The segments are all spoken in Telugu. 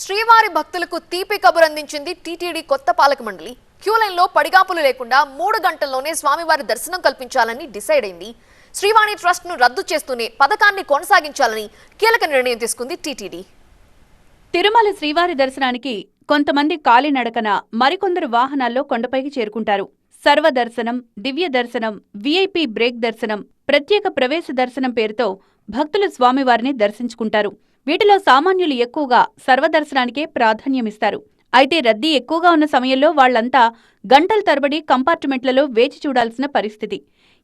శ్రీవారి భక్తులకు తీపి కబురు అందించింది టీటీడీ కొత్త పాలక మండలి. క్యూ లైన్ లో పడిగాపులు లేకుండా 3 గంటల్లోనే స్వామివారి దర్శనం కల్పించాలని డిసైడ్ అయింది. శ్రీవాణి ట్రస్ట్ ను రద్దు చేస్తూనే పథకాన్ని కొనసాగించాలని కీలక నిర్ణయం తీసుకుంది టీటీడీ. తిరుమల శ్రీవారి దర్శనానికి కొంతమంది కాలినడకన, మరికొందరు వాహనాల్లో కొండపైకి చేరుకుంటారు. సర్వదర్శనం, దివ్య దర్శనం, వీఐపీ బ్రేక్ దర్శనం, ప్రత్యేక ప్రవేశ దర్శనం పేరుతో భక్తులు స్వామివారిని దర్శించుకుంటారు. వీటిలో సామాన్యులు ఎక్కువగా సర్వదర్శనానికే ప్రాధాన్యమిస్తారు. అయితే రద్దీ ఎక్కువగా ఉన్న సమయంలో వాళ్లంతా గంటల తరబడి కంపార్ట్మెంట్లలో వేచి చూడాల్సిన పరిస్థితి.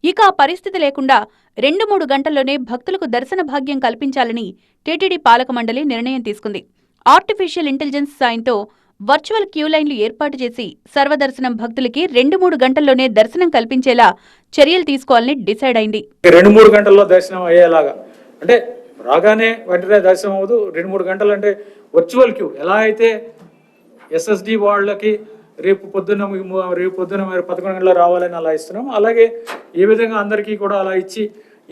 ఇక ఆ పరిస్థితి లేకుండా 2-3 గంటల్లోనే భక్తులకు దర్శన భాగ్యం కల్పించాలని టీటీడీ పాలక మండలి నిర్ణయం తీసుకుంది. ఆర్టిఫిషియల్ ఇంటెలిజెన్స్ సాయంతో వర్చువల్ క్యూ లైన్లు ఏర్పాటు చేసి సర్వదర్శనం భక్తులకి 2-3 గంటల్లోనే దర్శనం కల్పించేలా చర్యలు తీసుకోవాలని డిసైడ్ అయింది. 2-3 గంటల్లో దర్శనం అయ్యేలాగా, అంటే రాగానే వెంటనే దర్శనం అవ్వదు. 2-3 గంటలు అంటే వర్చువల్ క్యూ ఎలా అయితే ఎస్ఎస్డి వాళ్ళకి రేపు పొద్దున్న 11 గంటల రావాలని అలా ఇస్తున్నాం, అలాగే ఏ విధంగా అందరికీ కూడా అలా ఇచ్చి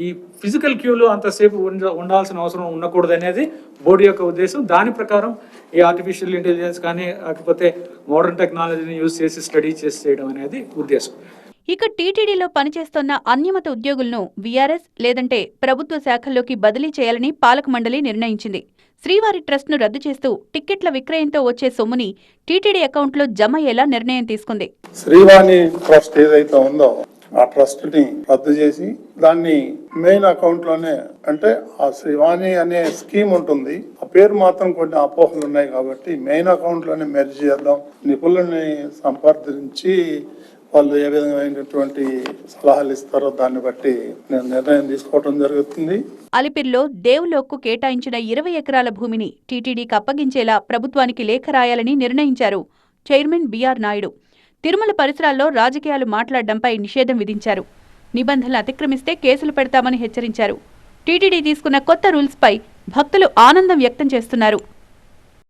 ఈ ఫిజికల్ క్యూలో అంతసేపు ఉండాల్సిన అవసరం ఉండకూడదు అనేది బోర్డు యొక్క ఉద్దేశం. దాని ప్రకారం ఈ ఆర్టిఫిషియల్ ఇంటెలిజెన్స్ కానీ లేకపోతే మోడర్న్ టెక్నాలజీని యూజ్ చేసి స్టడీ చేసి చేయడం అనేది ఉద్దేశం. ఇక టీటీడీలో పనిచేస్తున్న అనియమిత ఉద్యోగులను వీఆర్ఎస్ లేదంటే ప్రభుత్వ శాఖల్లోకి బదిలీ చేయాలని పాలక మండలి నిర్ణయించింది. శ్రీవారి ట్రస్ట్ను రద్దు చేస్తూ టిక్కెట్ల విక్రయంతో వచ్చే సొమ్ముని టీటీడీ అకౌంట్లో జమ అయ్యేలా నిర్ణయం తీసుకుంది. శ్రీవాణి ట్రస్ట్ ఏదైతే ఉందో ఆ ట్రస్ట్ ని రద్దు చేసి దాన్ని మెయిన్ అకౌంట్ లోనే, అంటే ఆ శ్రీవాణి అనే స్కీమ్ ఉంటుంది, ఆ పేరు మాత్రం కొన్ని అపోహలు ఉన్నాయి కాబట్టి మెయిన్ అకౌంట్ లోనే మెర్జ్ చేద్దాం. నిపుణులని సంప్రదించి వాళ్ళు ఏ విధమైనటువంటి సలహాలు ఇస్తారో దాన్ని బట్టి నేను నిర్ణయం తీసుకోవడం జరుగుతుంది. అలిపిరిలో దేవులోక్కు కేటాయించిన 20 ఎకరాల భూమిని టీటీడీకి అప్పగించేలా ప్రభుత్వానికి లేఖ రాయాలని నిర్ణయించారు చైర్మన్ బిఆర్ నాయుడు. తిరుమల పరిసరాల్లో రాజకీయాలు మాట్లాడడంపై నిషేధం విధించారు. నిబంధనలు అతిక్రమిస్తే కేసులు పెడతామని హెచ్చరించారు. టీటీడీ తీసుకున్న కొత్త రూల్స్పై భక్తులు ఆనందం వ్యక్తం చేస్తున్నారు.